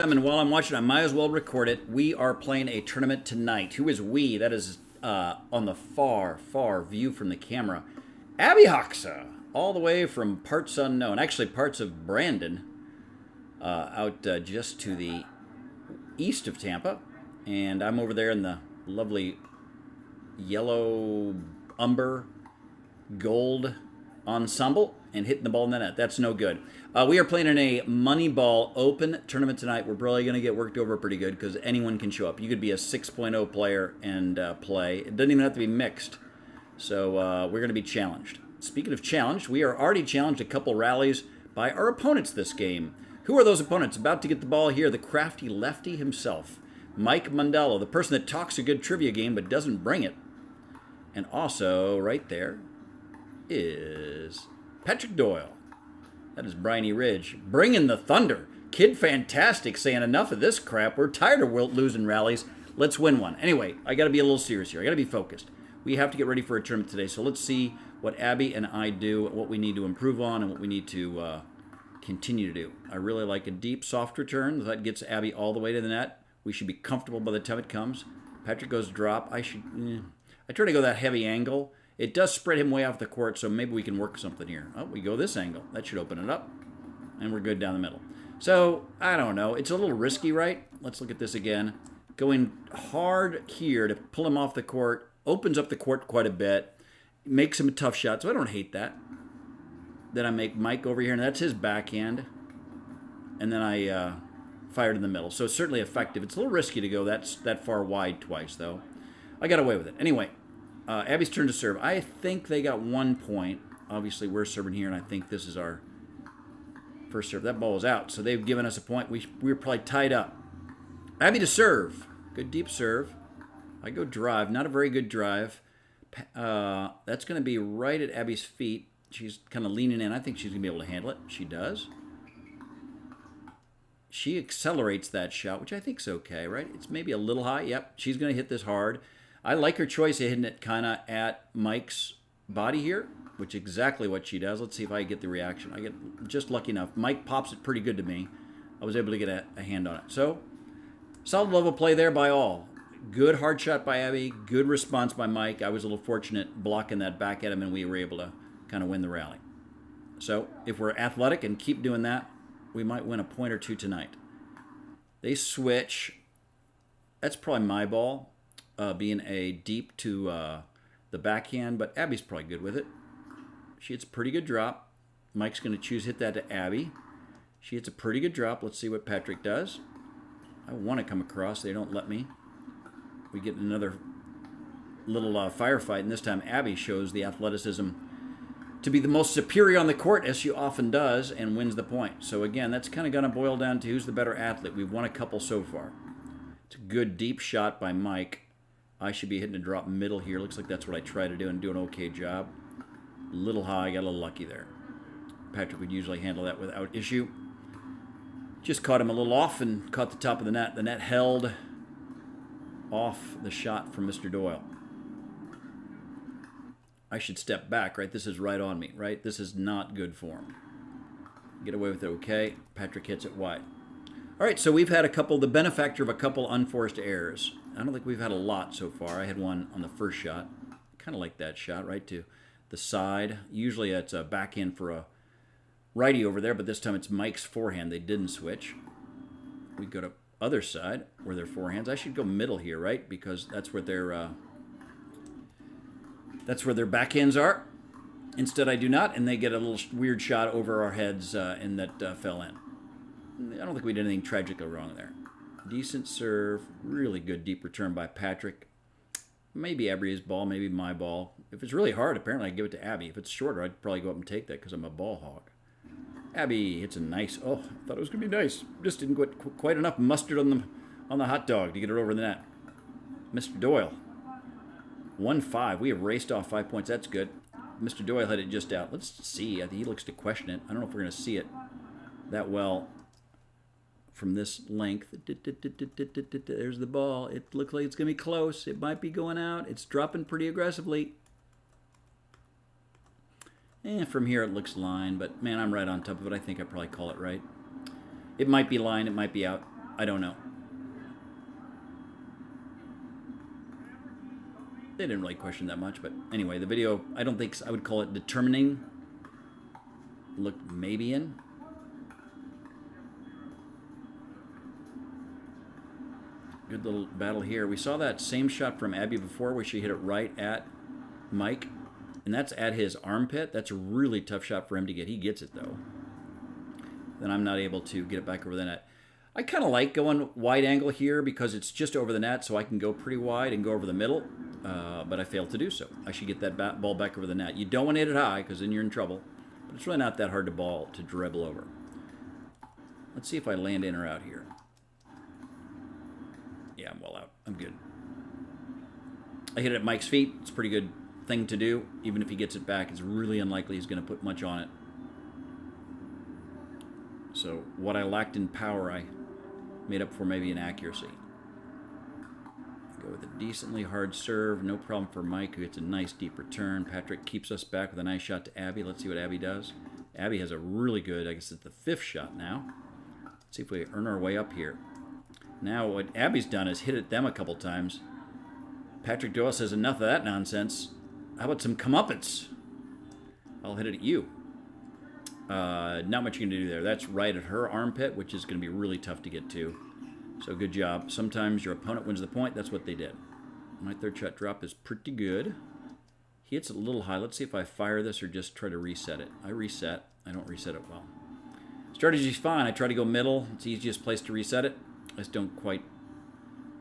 And while I'm watching, I might as well record it. We are playing a tournament tonight. Who is we? That is on the far, far view from the camera. Abby Hoxa, all the way from parts unknown. Actually, parts of Brandon, out just to the east of Tampa. And I'm over there in the lovely yellow umber gold ensemble and hitting the ball in the net. That's no good. We are playing in a Moneyball Open tournament tonight. We're probably going to get worked over pretty good because anyone can show up. You could be a 6.0 player and play. It doesn't even have to be mixed. So we're going to be challenged. Speaking of challenged, we are already challenged a couple rallies by our opponents this game. Who are those opponents? About to get the ball here, the crafty lefty himself, Mike Mondello, the person that talks a good trivia game but doesn't bring it. And also, right there is Patrick Doyle. That is Bryony Ridge. Bringing the thunder. Kid Fantastic saying enough of this crap. We're tired of losing rallies. Let's win one. Anyway, I got to be a little serious here. I got to be focused. We have to get ready for a tournament today. So let's see what Abby and I do, what we need to improve on, and what we need to continue to do. I really like a deep, soft return. That gets Abby all the way to the net. We should be comfortable by the time it comes. Patrick goes drop. I try to go that heavy angle. It does spread him way off the court, so maybe we can work something here. Oh, we go this angle. That should open it up. And we're good down the middle. So, I don't know. It's a little risky, right? Let's look at this again. Going hard here to pull him off the court. Opens up the court quite a bit. Makes him a tough shot, so I don't hate that. Then I make Mike over here, and that's his backhand. And then I fired in the middle. So it's certainly effective. It's a little risky to go that far wide twice, though. I got away with it. Anyway. Abby's turn to serve. I think they got 1 point. Obviously, we're serving here, and I think this is our first serve. That ball was out, so they've given us a point. We were probably tied up. Abby to serve. Good deep serve. I go drive. Not a very good drive. That's going to be right at Abby's feet. She's kind of leaning in. I think she's going to be able to handle it. She does. She accelerates that shot, which I think is okay, right? It's maybe a little high. Yep, she's going to hit this hard. I like her choice of hitting it kind of at Mike's body here, which is exactly what she does. Let's see if I get the reaction. I get just lucky enough. Mike pops it pretty good to me. I was able to get a hand on it. So, solid level play there by all. Good hard shot by Abby. Good response by Mike. I was a little fortunate blocking that back at him, and we were able to kind of win the rally. So, if we're athletic and keep doing that, we might win a point or two tonight. They switch. That's probably my ball. Being a deep to the backhand, but Abby's probably good with it. She hits a pretty good drop. Mike's going to choose hit that to Abby. She hits a pretty good drop. Let's see what Patrick does. I want to come across. They don't let me. We get another little firefight, and this time Abby shows the athleticism to be the most superior on the court, as she often does, and wins the point. So again, that's kind of going to boil down to who's the better athlete. We've won a couple so far. It's a good deep shot by Mike. I should be hitting a drop middle here. Looks like that's what I try to do and do an okay job. A little high, got a little lucky there. Patrick would usually handle that without issue. Just caught him a little off and caught the top of the net. The net held off the shot from Mr. Doyle. I should step back, right? This is right on me, right? This is not good form. Get away with it okay. Patrick hits it wide. All right, so we've had the benefactor of a couple unforced errors. I don't think we've had a lot so far. I had one on the first shot. Kind of like that shot, right to the side. Usually it's a backhand for a righty over there, but this time it's Mike's forehand. They didn't switch. We go to other side where their forehands. I should go middle here, right? Because that's where their backhands are. Instead, I do not, and they get a little weird shot over our heads, and that fell in. I don't think we did anything tragically wrong there. Decent serve. Really good deep return by Patrick. Maybe Abby's ball, maybe my ball. If it's really hard, apparently I'd give it to Abby. If it's shorter, I'd probably go up and take that because I'm a ball hog. Abby hits a nice... Oh, I thought it was going to be nice. Just didn't get quite enough mustard on the hot dog to get it over the net. Mr. Doyle. 1-5. We have raced off 5 points. That's good. Mr. Doyle had it just out. Let's see. I think he looks to question it. I don't know if we're going to see it that well from this length. There's the ball. It looks like it's going to be close. It might be going out. It's dropping pretty aggressively. From here it looks line, but man, I'm right on top of it. I think I probably call it right. It might be line. It might be out. I don't know. They didn't really question that much, but anyway, the video, I don't think, I would call it determining. Look maybe in. Good little battle here. We saw that same shot from Abby before where she hit it right at Mike, and that's at his armpit. That's a really tough shot for him to get. He gets it, though. Then I'm not able to get it back over the net. I kind of like going wide angle here because it's just over the net, so I can go pretty wide and go over the middle, but I failed to do so. I should get that ball back over the net. You don't want to hit it high because then you're in trouble, but it's really not that hard to dribble over. Let's see if I land in or out here. Yeah, I'm well out. I'm good. I hit it at Mike's feet. It's a pretty good thing to do. Even if he gets it back, it's really unlikely he's going to put much on it. So what I lacked in power, I made up for maybe in accuracy. Go with a decently hard serve. No problem for Mike, who gets a nice deep return. Patrick keeps us back with a nice shot to Abby. Let's see what Abby does. Abby has a really good, I guess it's the 5th shot now. Let's see if we earn our way up here. Now what Abby's done is hit at them a couple times. Patrick Doyle says, enough of that nonsense. How about some comeuppance? I'll hit it at you. Not much you can do there. That's right at her armpit, which is going to be really tough to get to. So good job. Sometimes your opponent wins the point. That's what they did. My 3rd shot drop is pretty good. He hits it a little high. Let's see if I fire this or just try to reset it. I reset. I don't reset it well. Strategy's fine. I try to go middle. It's the easiest place to reset it. I just don't quite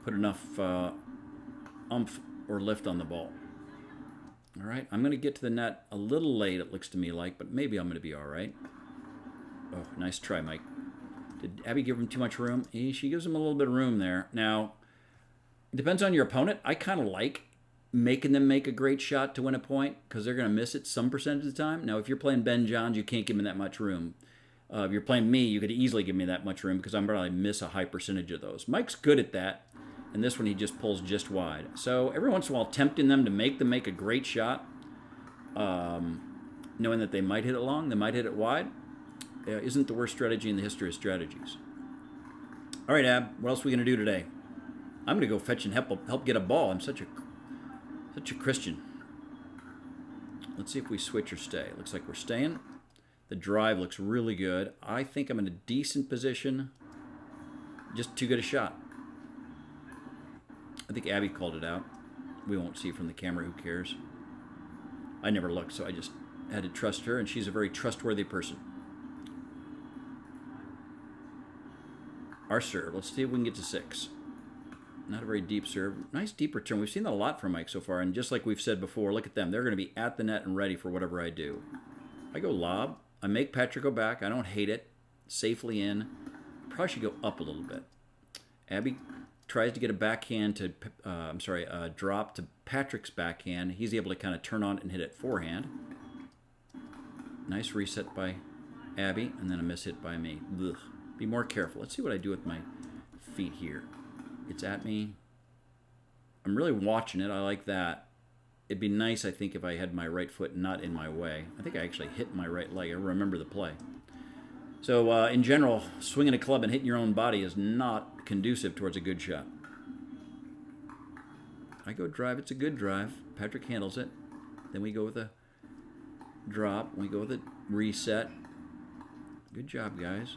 put enough oomph or lift on the ball. All right, I'm going to get to the net a little late, it looks to me like, but maybe I'm going to be all right. Oh, nice try, Mike. Did Abby give him too much room? She gives him a little bit of room there. Now, it depends on your opponent. I kind of like making them make a great shot to win a point because they're going to miss it some percentage of the time. Now, if you're playing Ben Johns, you can't give him that much room. If you're playing me, you could easily give me that much room because I'm probably miss a high percentage of those. Mike's good at that, and this one he just pulls just wide. So every once in a while, tempting them to make a great shot, knowing that they might hit it long, they might hit it wide, isn't the worst strategy in the history of strategies. All right, Ab, what else are we going to do today? I'm going to go fetch and help get a ball. I'm such a Christian. Let's see if we switch or stay. Looks like we're staying. The drive looks really good. I think I'm in a decent position. Just too good a shot. I think Abby called it out. We won't see from the camera. Who cares? I never looked, so I just had to trust her, and she's a very trustworthy person. Our serve. Let's see if we can get to 6. Not a very deep serve. Nice deep return. We've seen that a lot from Mike so far, and just like we've said before, look at them. They're going to be at the net and ready for whatever I do. I go lob. I make Patrick go back. I don't hate it. Safely in. Probably should go up a little bit. Abby tries to get a backhand to, a drop to Patrick's backhand. He's able to kind of turn on it and hit it forehand. Nice reset by Abby, and then a miss hit by me. Ugh. Be more careful. Let's see what I do with my feet here. It's at me. I'm really watching it. I like that. It'd be nice, I think, if I had my right foot not in my way. I think I actually hit my right leg. I remember the play. So, in general, swinging a club and hitting your own body is not conducive towards a good shot. I go drive. It's a good drive. Patrick handles it. Then we go with a drop. We go with a reset. Good job, guys.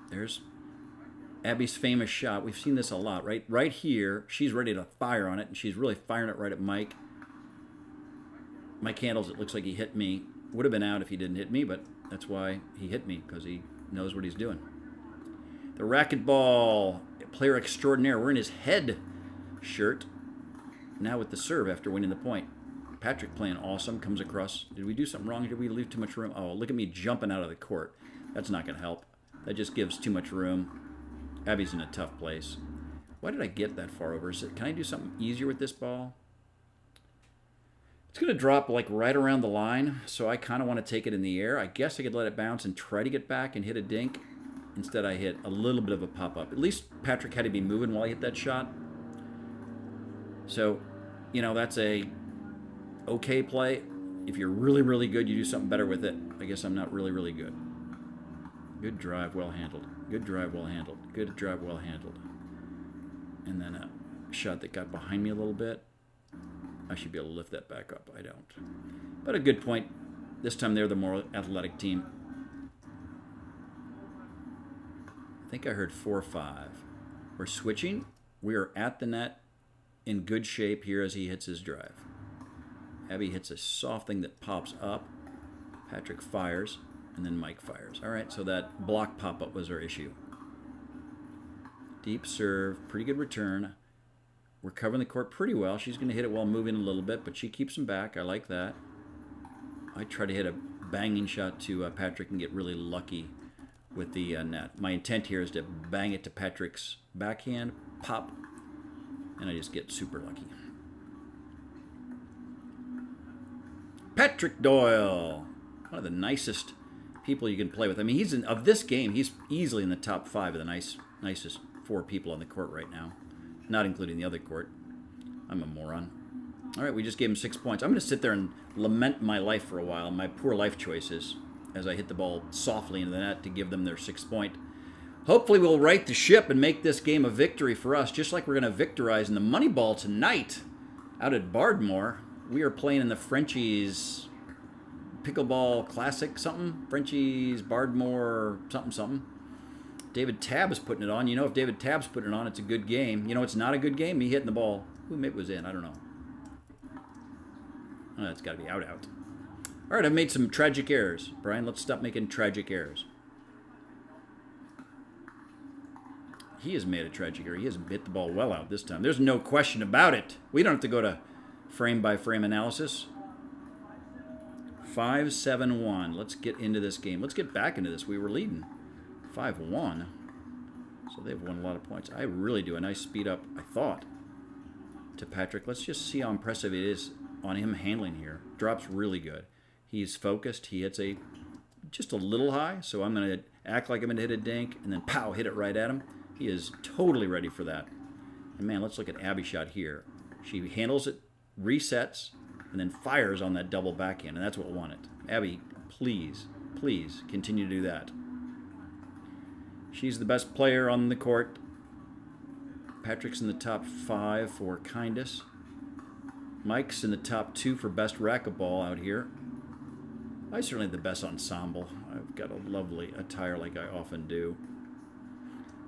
There's Abby's famous shot. We've seen this a lot, right? Right here, she's ready to fire on it, and she's really firing it right at Mike. Mike handles it. Looks like he hit me. Would have been out if he didn't hit me, but that's why he hit me, because he knows what he's doing. The racquetball player extraordinaire. We're in his head shirt. Now with the serve after winning the point. Patrick playing awesome. Comes across. Did we do something wrong? Did we leave too much room? Oh, look at me jumping out of the court. That's not going to help. That just gives too much room. Abby's in a tough place. Why did I get that far over? Can I do something easier with this ball? It's going to drop like right around the line, so I kind of want to take it in the air. I guess I could let it bounce and try to get back and hit a dink. Instead, I hit a little bit of a pop-up. At least Patrick had to be moving while he hit that shot. So, you know, that's a okay play. If you're really, really good, you do something better with it. I guess I'm not really, really good. Good drive, well handled. Good drive, well handled. Good drive, well handled. And then a shot that got behind me a little bit. I should be able to lift that back up. I don't. But a good point. This time they're the more athletic team. I think I heard 4-5. We're switching. We are at the net in good shape here as he hits his drive. Abby hits a soft thing that pops up. Patrick fires, and then Mike fires. All right, so that block pop-up was our issue. Deep serve, pretty good return. We're covering the court pretty well. She's going to hit it while moving a little bit, but she keeps him back. I like that. I try to hit a banging shot to Patrick and get really lucky with the net. My intent here is to bang it to Patrick's backhand, pop, and I just get super lucky. Patrick Doyle, one of the nicest people you can play with. I mean, of this game, he's easily in the top 5 of the nicest 4 people on the court right now, not including the other court. I'm a moron. All right, we just gave him 6 points. I'm going to sit there and lament my life for a while, my poor life choices, as I hit the ball softly into the net to give them their 6th point. Hopefully we'll right the ship and make this game a victory for us, just like we're going to victorize in the Moneyball tonight out at Bardmore. We are playing in the Frenchies Pickleball Classic something. Frenchies Bardmore something. David Tabb is putting it on. You know, if David Tabb's putting it on, it's a good game. You know, it's not a good game. Me hitting the ball. Who maybe was in? I don't know. Oh, that's got to be out. All right, I've made some tragic errors. Brian, let's stop making tragic errors. He has made a tragic error. He has hit the ball well out this time. There's no question about it. We don't have to go to frame-by-frame analysis. 5-7-1. Let's get into this game. Let's get back into this. We were leading 5-1. So they've won a lot of points. I really do a nice speed up, I thought, to Patrick. Let's just see how impressive it is on him handling here. Drops really good. He's focused. He hits just a little high, so I'm going to act like I'm going to hit a dink, and then pow, hit it right at him. He is totally ready for that. And man, let's look at Abby's shot here. She handles it, resets, and then fires on that double backhand, and that's what we wanted. Abby, please continue to do that. She's the best player on the court. Patrick's in the top 5 for kindest. Mike's in the top 2 for best racquetball out here. I certainly have the best ensemble. I've got a lovely attire like I often do.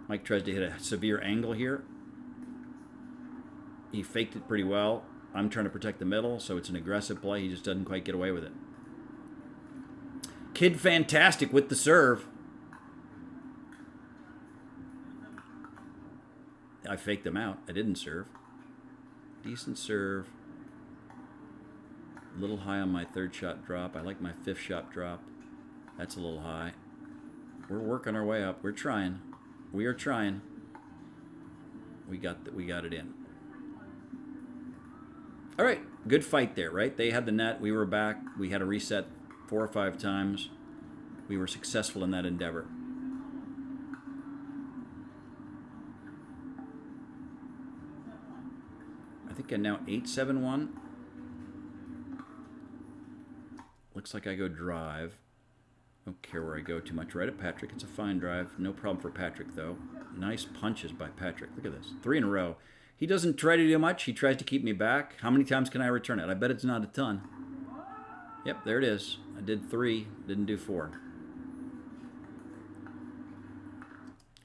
Mike tries to hit a severe angle here. He faked it pretty well. I'm trying to protect the middle, so it's an aggressive play. He just doesn't quite get away with it. Kid fantastic with the serve. I faked them out. I didn't serve. Decent serve. A little high on my 3rd shot drop. I like my 5th shot drop. That's a little high. We're working our way up. We're trying. We are trying. We got it in. All right, good fight there, right? They had the net. We were back. We had a reset 4 or 5 times. We were successful in that endeavor. I think I'm now 8-7-1. Looks like I go drive. Don't care where I go too much. Right at Patrick. It's a fine drive. No problem for Patrick, though. Nice punches by Patrick. Look at this. 3 in a row. He doesn't try to do much. He tries to keep me back. How many times can I return it? I bet it's not a ton. Yep, there it is. I did 3. Didn't do 4.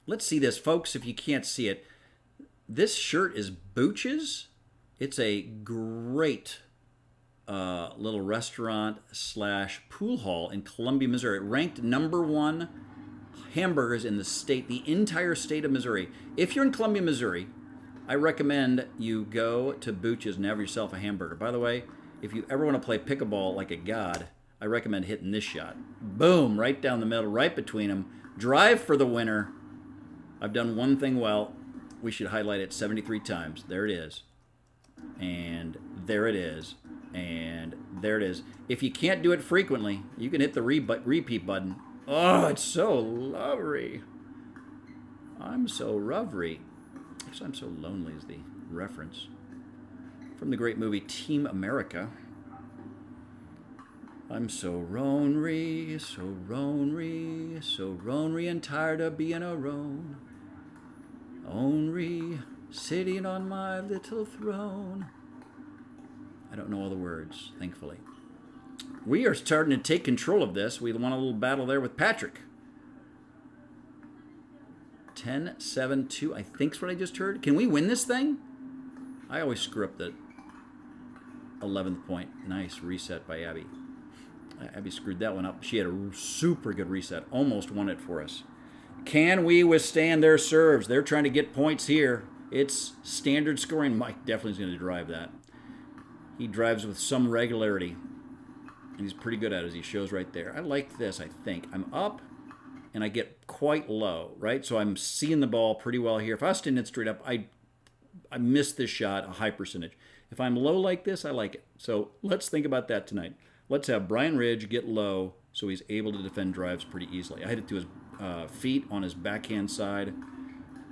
Let's see this, folks, if you can't see it. This shirt is Booch's. It's a great little restaurant / pool hall in Columbia, Missouri. It ranked #1 hamburgers in the state, the entire state of Missouri. If you're in Columbia, Missouri, I recommend you go to Booch's and have yourself a hamburger. By the way, if you ever want to play pickleball like a god, I recommend hitting this shot. Boom, right down the middle, right between them. Drive for the winner. I've done one thing well. We should highlight it 73 times. There it is. And there it is. And there it is. If you can't do it frequently, you can hit the repeat button. Oh, it's so lovely. I'm so lovely. Actually, I'm so lonely is the reference. From the great movie Team America. I'm so lonely, so lonely, so lonely and tired of being alone. Only sitting on my little throne. I don't know all the words, thankfully. We are starting to take control of this. We won a little battle there with Patrick. 10-7-2, I think's what I just heard. Can we win this thing? I always screw up the 11th point. Nice reset by Abby. Abby screwed that one up. She had a super good reset. Almost won it for us. Can we withstand their serves? They're trying to get points here. It's standard scoring. Mike definitely is going to drive that. He drives with some regularity. And he's pretty good at it, as he shows right there. I like this, I think. I'm up, and I get quite low, right? So I'm seeing the ball pretty well here. If I was standing straight up, I miss this shot a high percentage. If I'm low like this, I like it. So let's think about that tonight. Let's have Brian Ridge get low so he's able to defend drives pretty easily. I hit it to his feet on his backhand side.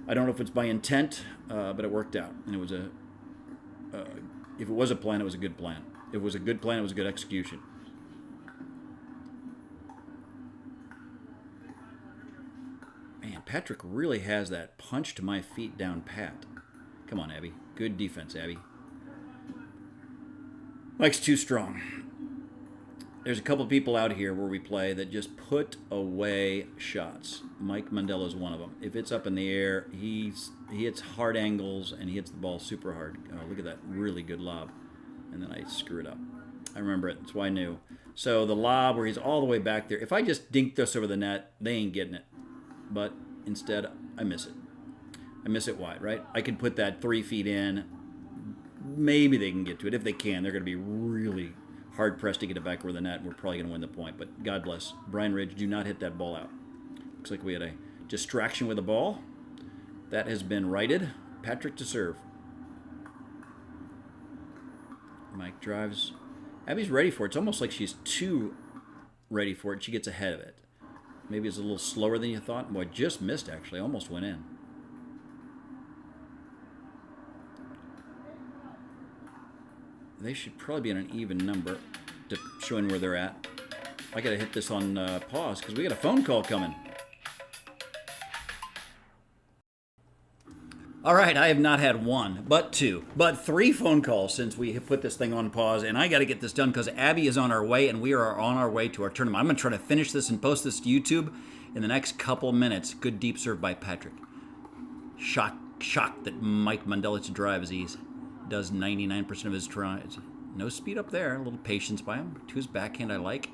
I don't know if it's by intent, but it worked out. And it was if it was a plan, it was a good plan. If it was a good plan, it was a good execution. Man, Patrick really has that punch to my feet down pat. Come on, Abby. Good defense, Abby. Mike's too strong. There's a couple of people out here where we play that just put away shots. Mike Mandela is one of them. If it's up in the air, he hits hard angles and he hits the ball super hard. Oh, look at that really good lob. And then I screw it up. I remember it. That's why I knew. So the lob where he's all the way back there. If I just dink this over the net, they ain't getting it. But instead, I miss it. I miss it wide, right? I could put that 3 feet in. Maybe they can get to it. If they can, they're going to be really hard-pressed to get it back over the net, and we're probably going to win the point. But God bless. Brian Ridge, do not hit that ball out. Looks like we had a distraction with the ball. That has been righted. Patrick to serve. Mike drives. Abby's ready for it. It's almost like she's too ready for it. She gets ahead of it. Maybe it's a little slower than you thought. Boy, just missed, actually. Almost went in. They should probably be on an even number, showing where they're at. I got to hit this on pause because we got a phone call coming. All right, I have not had one, but two, but 3 phone calls since we have put this thing on pause, and I got to get this done because Abby is on our way, and we are on our way to our tournament. I'm going to try to finish this and post this to YouTube in the next couple of minutes. Good deep serve by Patrick. Shocked that Mike Mandela to drive as he does 99% of his tries. No speed up there, a little patience by him. To his backhand I like.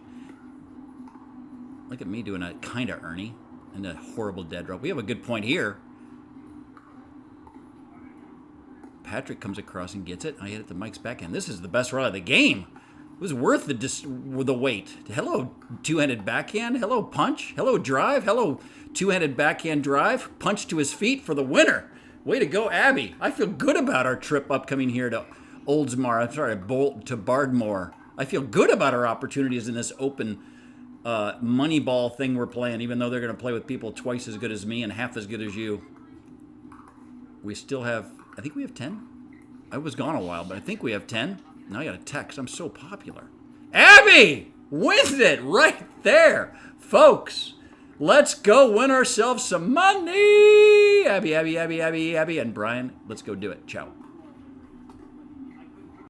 Look at me doing a kind of Ernie and a horrible dead drop. We have a good point here. Patrick comes across and gets it. I hit it to Mike's backhand. This is the best run of the game. It was worth the wait. Hello, two-handed backhand. Hello, punch. Hello, drive. Hello, two-handed backhand drive. Punch to his feet for the winner. Way to go, Abby. I feel good about our trip upcoming here to to Bardmore. I feel good about our opportunities in this open Moneyball thing we're playing, even though they're going to play with people twice as good as me and half as good as you. We still have, I think we have 10. I was gone a while, but I think we have 10. Now I got a text. I'm so popular. Abby wins it right there. Folks, let's go win ourselves some money. Abby, and Brian, let's go do it. Ciao.